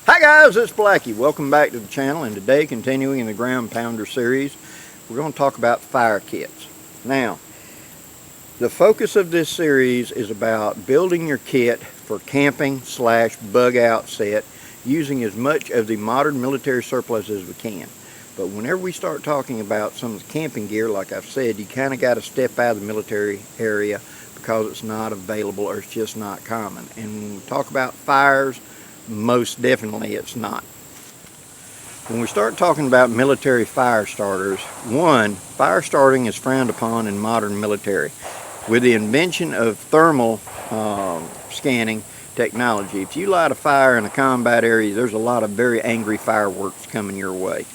Hi guys, it's Blackie. Welcome back to the channel, and today, continuing in the Ground Pounder series, we're going to talk about fire kits. Now, the focus of this series is about building your kit for camping / bug out set using as much of the modern military surplus as we can. But whenever we start talking about some of the camping gear, like I've said, you kind of got to step out of the military area because it's not available or it's just not common. And when we talk about fires, most definitely it's not. When we start talking about military fire starters, one, fire starting is frowned upon in modern military. With the invention of thermal scanning technology, if you light a fire in a combat area, there's a lot of very angry fireworks coming your way.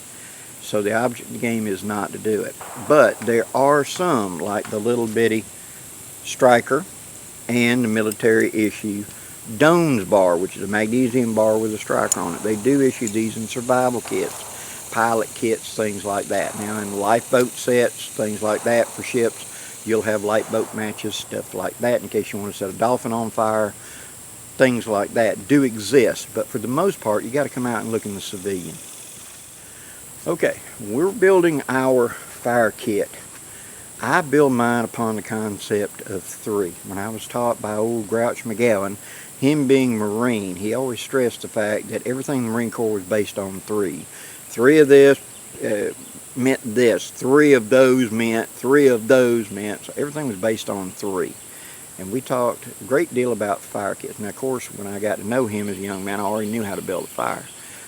So the object of the game is not to do it. But there are some, like the little bitty striker and the military issue Dones bar, which is a magnesium bar with a striker on it. They do issue these in survival kits, pilot kits, things like that. Now in lifeboat sets, things like that for ships, you'll have lifeboat matches, stuff like that in case you want to set a dolphin on fire. Things like that do exist, but for the most part you got to come out and look in the civilian. Okay, we're building our fire kit. I build mine upon the concept of three. When I was taught by old Grouch McGowan, him being Marine, he always stressed the fact that everything in the Marine Corps was based on three. Three of this meant this. Three of those meant. Three of those meant. So everything was based on three. And we talked a great deal about fire kits. Now, of course, when I got to know him as a young man, I already knew how to build a fire.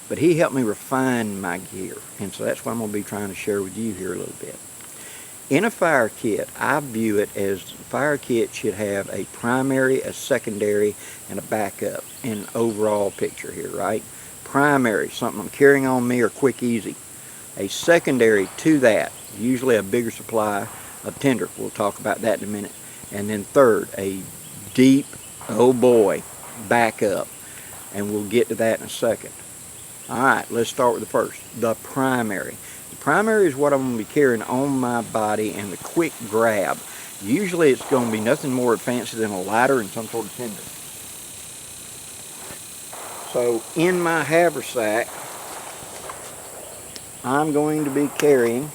But he helped me refine my gear. And so that's what I'm going to be trying to share with you here a little bit. In a fire kit, I view it as the fire kit should have a primary, a secondary, and a backup in an overall picture here, right? Primary, something I'm carrying on me or quick, easy. A secondary to that, usually a bigger supply of tinder. We'll talk about that in a minute. And then third, a deep, oh boy, backup. And we'll get to that in a second. All right, let's start with the first, the primary. The primary is what I'm going to be carrying on my body and the quick grab. Usually it's going to be nothing more fancy than a lighter and some sort of tinder. So in my haversack, I'm going to be carrying,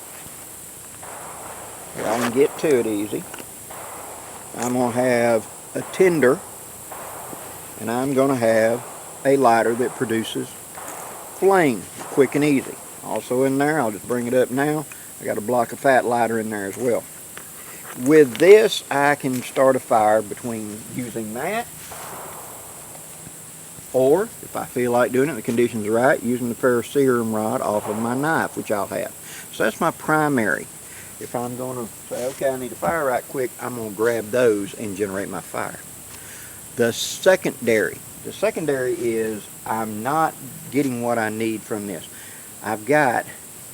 if I can get to it easy, I'm going to have a tinder and I'm going to have a lighter that produces flame, quick and easy. Also in there, I'll just bring it up now, I got a block of fat lighter in there as well. With this, I can start a fire between using that, or if I feel like doing it, the conditions are right, using the ferrocerium rod off of my knife, which I'll have. So that's my primary. If I'm going to say, okay, I need a fire right quick, I'm going to grab those and generate my fire. The secondary is I'm not getting what I need from this. I've got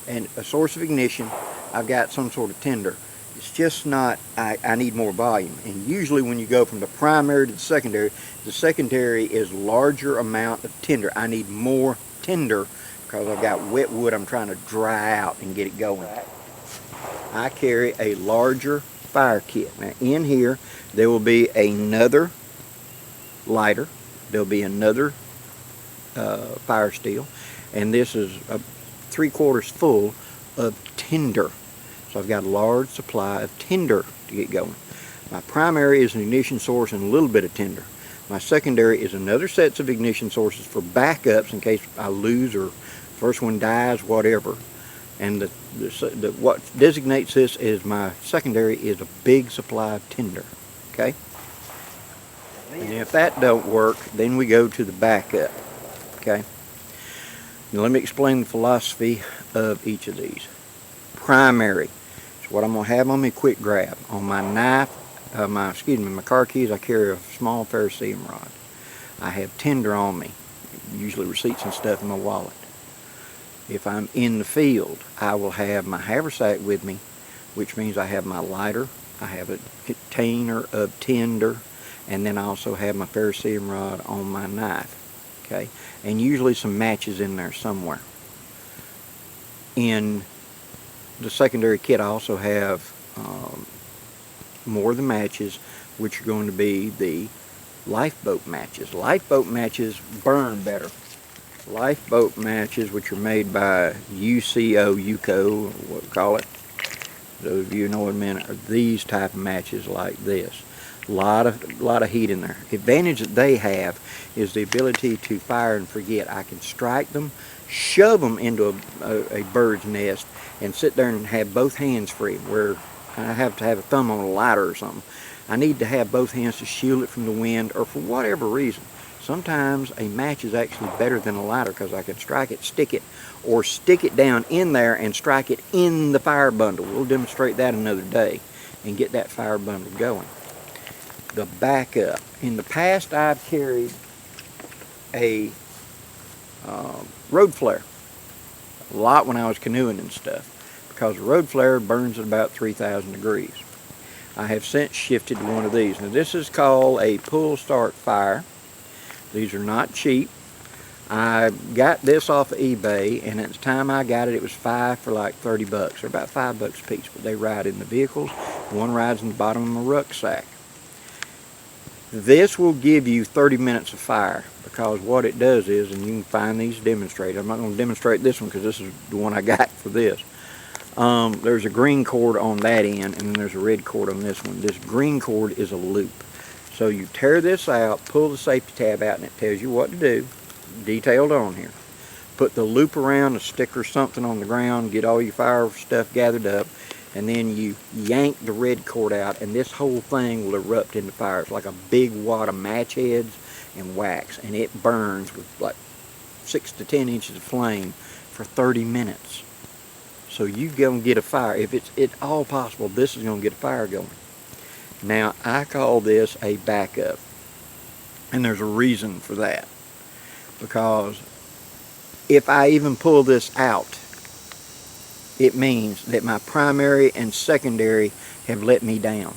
a source of ignition, I've got some sort of tinder. It's just not, I need more volume. And usually when you go from the primary to the secondary is larger amount of tinder. I need more tinder because I've got wet wood I'm trying to dry out and get it going. I carry a larger fire kit. Now in here there will be another lighter, there'll be another fire steel, and this is 3/4 full of tinder. So I've got a large supply of tinder to get going. My primary is an ignition source and a little bit of tinder. My secondary is another sets of ignition sources for backups in case I lose or first one dies, whatever. And what designates this as my secondary is a big supply of tinder. Okay? And if that don't work, then we go to the backup. Okay? Now let me explain the philosophy of each of these. Primary is what I'm going to have on me quick grab. On my knife, my car keys, I carry a small ferrocerium rod. I have tinder on me, usually receipts and stuff in my wallet. If I'm in the field, I will have my haversack with me, which means I have my lighter, I have a container of tinder, and then I also have my ferrocerium rod on my knife. Okay, and usually some matches in there somewhere. In the secondary kit, I also have more of the matches, which are going to be the lifeboat matches. Lifeboat matches burn better. lifeboat matches, which are made by UCO, what we call it. Those of you who know what I mean, are these type of matches like this. A lot of heat in there. The advantage that they have is the ability to fire and forget. I can strike them, shove them into a bird's nest, and sit there and have both hands free, where I have to have a thumb on a lighter or something. I need to have both hands to shield it from the wind, or for whatever reason. Sometimes a match is actually better than a lighter because I can strike it, stick it, or stick it down in there and strike it in the fire bundle. We'll demonstrate that another day and get that fire bundle going. The backup. In the past, I've carried a road flare a lot when I was canoeing and stuff, because a road flare burns at about 3,000 degrees. I have since shifted to one of these. Now this is called a pull start fire. These are not cheap. I got this off of eBay, and at the time I got it, it was 5 for like 30 bucks, or about $5 a piece, but they ride in the vehicles. One rides in the bottom of my rucksack. This will give you 30 minutes of fire, because what it does is, and you can find these demonstrated. I'm not going to demonstrate this one because this is the one I got for this. There's a green cord on that end, and then there's a red cord on this one. This green cord is a loop. So you tear this out, pull the safety tab out, and it tells you what to do, detailed on here. Put the loop around a stick or something on the ground, get all your fire stuff gathered up, and then you yank the red cord out, and this whole thing will erupt into fire. It's like a big wad of match heads and wax, and it burns with like 6 to 10 inches of flame for 30 minutes. So you go and get a fire. If it's at all possible, this is going to get a fire going. Now, I call this a backup, and there's a reason for that. Because if I even pull this out, it means that my primary and secondary have let me down.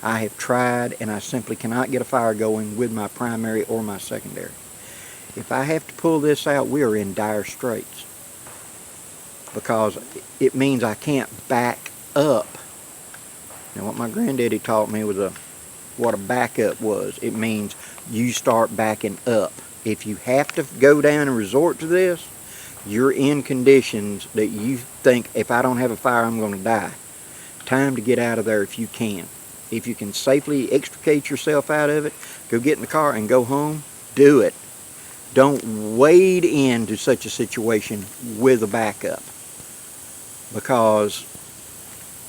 I have tried, and I simply cannot get a fire going with my primary or my secondary. If I have to pull this out, we are in dire straits, because it means I can't back up. Now, what my granddaddy taught me was what a backup was. It means you start backing up. If you have to go down and resort to this, you're in conditions that you think, if I don't have a fire, I'm going to die. Time to get out of there if you can. If you can safely extricate yourself out of it, go get in the car and go home, do it. Don't wade into such a situation with a backup. Because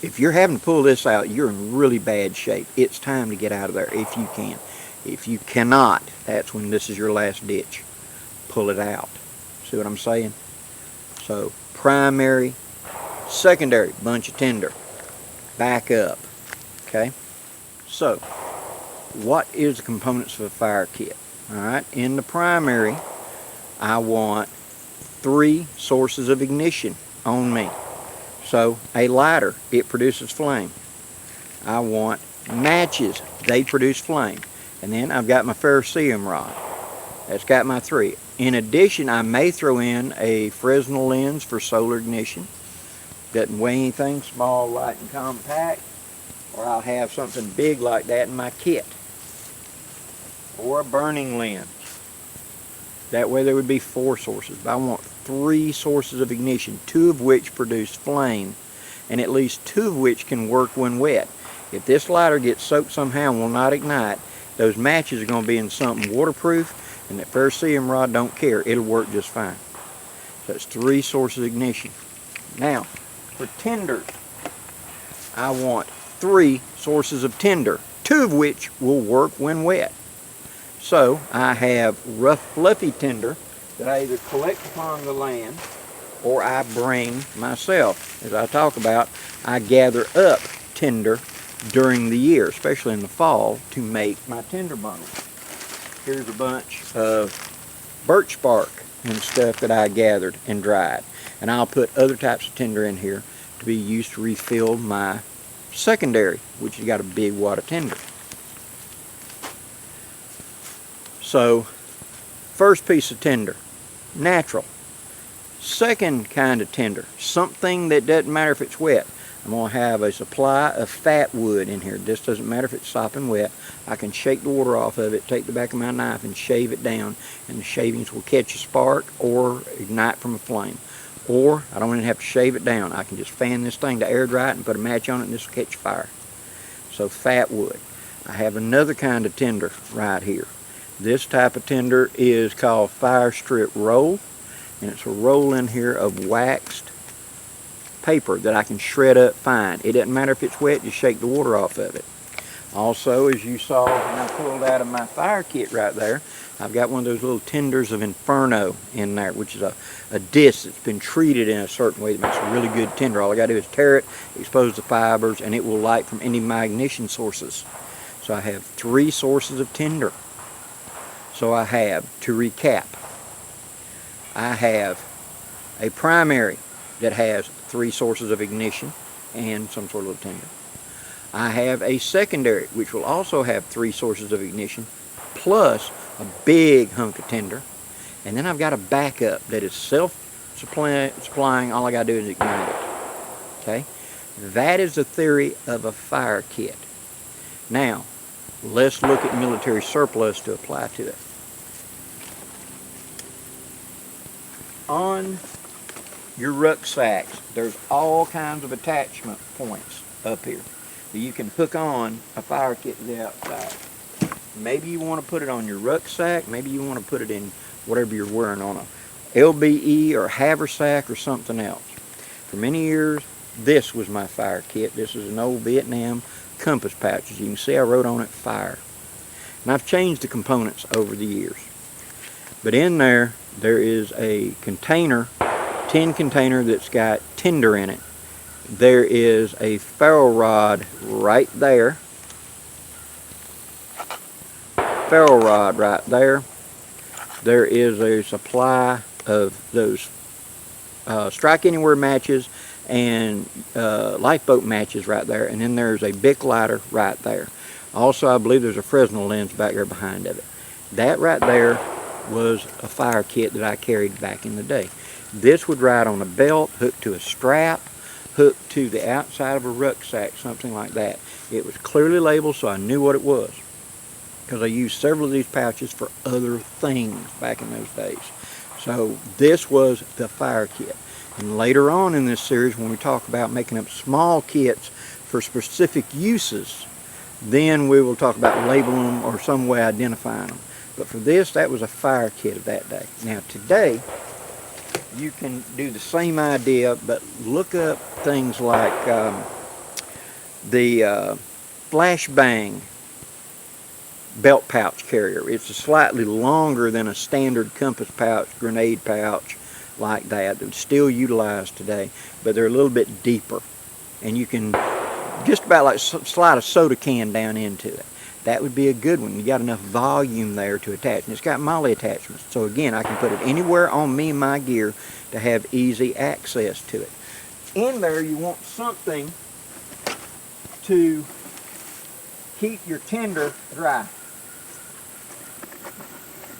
if you're having to pull this out, you're in really bad shape. It's time to get out of there if you can. If you cannot, that's when this is your last ditch. Pull it out. See what I'm saying? So, primary, secondary, bunch of tinder. Back up. Okay? So, what is the components of a fire kit? Alright, in the primary, I want 3 sources of ignition on me. So, a lighter, it produces flame. I want matches, they produce flame. And then I've got my ferrocerium rod. That's got my 3. In addition, I may throw in a Fresnel lens for solar ignition. Doesn't weigh anything, small, light, and compact. Or I'll have something big like that in my kit. Or a burning lens. That way there would be 4 sources. But I want 3 sources of ignition, 2 of which produce flame, and at least 2 of which can work when wet. If this lighter gets soaked somehow and will not ignite, those matches are going to be in something waterproof, and that ferrocerium rod don't care. It'll work just fine. So it's 3 sources of ignition. Now, for tinders, I want 3 sources of tinder, 2 of which will work when wet. So I have rough, fluffy tinder that I either collect upon the land or I bring myself. As I talk about, I gather up tinder during the year, especially in the fall, to make my tinder bundles. Here's a bunch of birch bark and stuff that I gathered and dried. And I'll put other types of tinder in here to be used to refill my secondary, which has got a big wad of tinder. So, first piece of tinder, natural. Second kind of tinder, something that doesn't matter if it's wet. I'm going to have a supply of fat wood in here. This doesn't matter if it's sopping wet. I can shake the water off of it, take the back of my knife and shave it down, and the shavings will catch a spark or ignite from a flame. Or I don't even have to shave it down. I can just fan this thing to air dry it and put a match on it and this will catch fire. So fat wood. I have another kind of tinder right here. This type of tinder is called fire strip roll, and it's a roll in here of waxed paper that I can shred up fine. It doesn't matter if it's wet, just shake the water off of it. Also, as you saw when I pulled out of my fire kit right there, I've got one of those little tinders of Inferno in there, which is a disc that's been treated in a certain way that makes a really good tinder. All I got to do is tear it, expose the fibers, and it will light from any of my ignition sources. So I have 3 sources of tinder. So I have, to recap, I have a primary that has 3 sources of ignition and some sort of tinder. I have a secondary, which will also have 3 sources of ignition, plus a big hunk of tinder. And then I've got a backup that is self-supplying. All I got to do is ignite it. Okay? That is the theory of a fire kit. Now, let's look at military surplus to apply to it. On your rucksacks, there's all kinds of attachment points up here that you can hook on a fire kit to the outside. Maybe you want to put it on your rucksack, maybe you want to put it in whatever you're wearing, on a LBE or haversack or something else. For many years, this was my fire kit. This is an old Vietnam compass pouch. As you can see, I wrote on it fire. And I've changed the components over the years. But in there is a container, tin container that's got tinder in it. There is a ferro rod right there. Ferro rod right there. There is a supply of those strike anywhere matches and lifeboat matches right there, and then there's a Bic lighter right there. Also, I believe there's a Fresnel lens back there behind of it. That right there was a fire kit that I carried back in the day. This would ride on a belt, hooked to a strap, hooked to the outside of a rucksack, something like that. It was clearly labeled, so I knew what it was, because I used several of these pouches for other things back in those days. So this was the fire kit. And later on in this series, when we talk about making up small kits for specific uses, then we will talk about labeling them or some way identifying them. But for this, that was a fire kit of that day. Now today, you can do the same idea, but look up things like the flashbang belt pouch carrier. It's slightly longer than a standard compass pouch, grenade pouch like that. It's still utilized today, but they're a little bit deeper. And you can just about like slide a soda can down into it. That would be a good one. You got enough volume there to attach. And it's got MOLLE attachments. So again, I can put it anywhere on me and my gear to have easy access to it. In there, you want something to keep your tinder dry.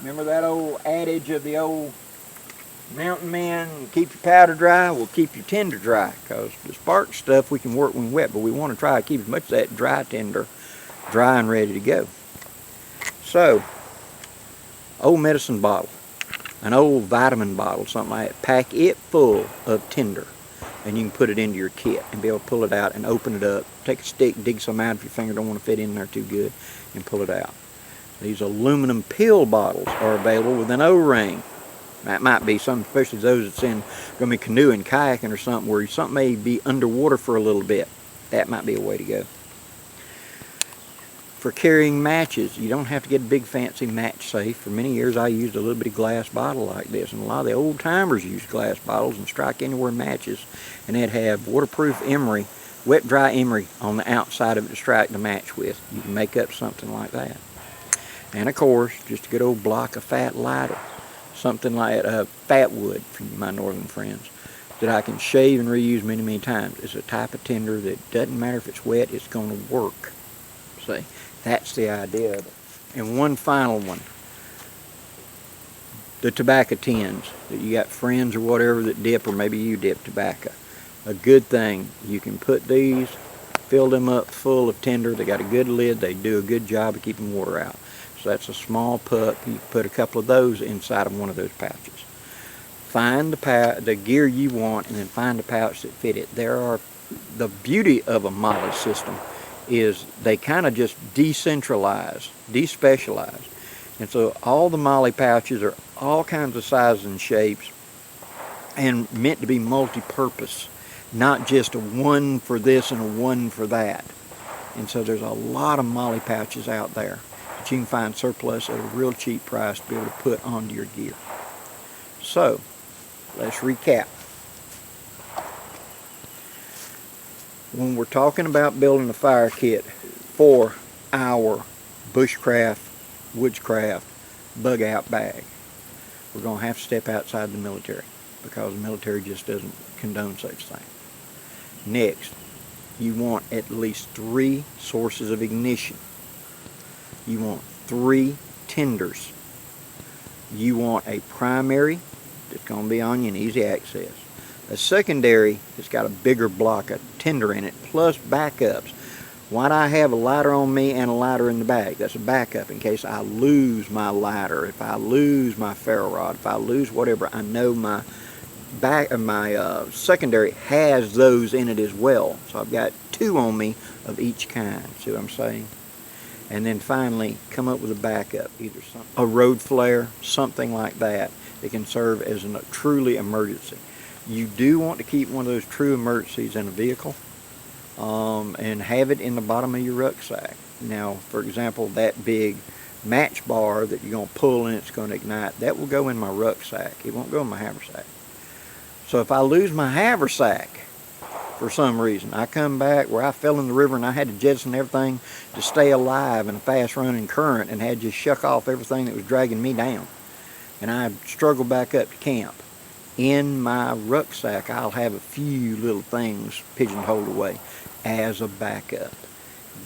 Remember that old adage of the old mountain men, keep your powder dry? Well, keep your tinder dry, because the spark stuff we can work when wet, but we want to try to keep as much of that dry tinder dry and ready to go. So, old medicine bottle, an old vitamin bottle, something like that, pack it full of tinder, and you can put it into your kit and be able to pull it out and open it up. Take a stick, dig some out if your finger don't want to fit in there too good, and pull it out. These aluminum pill bottles are available with an O-ring. That might be something, especially those that's in going to be canoeing, kayaking or something, where something may be underwater for a little bit. That might be a way to go. For carrying matches, you don't have to get a big fancy match safe. For many years I used a little bitty glass bottle like this, and a lot of the old timers used glass bottles and strike anywhere matches, and they'd have waterproof emery, wet dry emery on the outside of it to strike the match with. You can make up something like that. And of course, just a good old block of fat lighter, something like fat wood for my northern friends, that I can shave and reuse many, many times. It's a type of tinder that doesn't matter if it's wet, it's going to work. See, that's the idea of it. And one final one, the tobacco tins that you got friends or whatever that dip, or maybe you dip tobacco. a good thing. You can put these, fill them up full of tinder. They got a good lid. They do a good job of keeping water out. So that's a small pup. You can put a couple of those inside of one of those pouches. Find the gear you want, and then find a pouch that fit it. The beauty of a MOLLE system is they kind of just decentralize, despecialize. And so all the MOLLE pouches are all kinds of sizes and shapes and meant to be multi-purpose, not just a one for this and a one for that. And so there's a lot of MOLLE pouches out there that you can find surplus at a real cheap price to be able to put onto your gear. So let's recap. When we're talking about building a fire kit for our bushcraft, woodscraft, bug out bag, we're going to have to step outside the military, because the military just doesn't condone such things. Next, you want at least 3 sources of ignition. You want 3 tinders. You want a primary that's going to be on you and easy access. A secondary that's got a bigger block of tinder in it, plus backups. Why do I have a lighter on me and a lighter in the bag? That's a backup in case I lose my lighter, if I lose my ferro rod, if I lose whatever. I know my secondary has those in it as well. So I've got 2 on me of each kind. See what I'm saying? And then finally, come up with a backup, either a road flare, something like that. It can serve as a truly emergency. You do want to keep one of those true emergencies in a vehicle, and have it in the bottom of your rucksack. Now, for example, that big match bar that you're going to pull and it's going to ignite, that will go in my rucksack. It won't go in my haversack. So if I lose my haversack for some reason, I come back where I fell in the river and I had to jettison everything to stay alive in a fast running current, and had to shuck off everything that was dragging me down, and I struggled back up to camp. In my rucksack, I'll have a few little things pigeonholed away as a backup.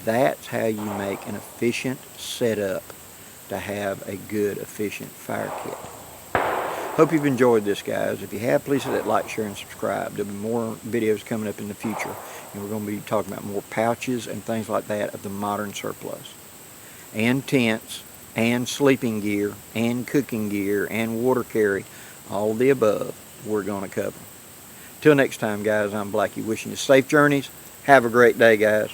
That's how you make an efficient setup to have a good, efficient fire kit. Hope you've enjoyed this, guys. If you have, please hit that like, share, and subscribe. There'll be more videos coming up in the future, and we're going to be talking about more pouches and things like that of the modern surplus, and tents, and sleeping gear, and cooking gear, and water carry. All of the above we're going to cover. Till next time, guys, I'm Blackie, wishing you safe journeys. Have a great day, guys.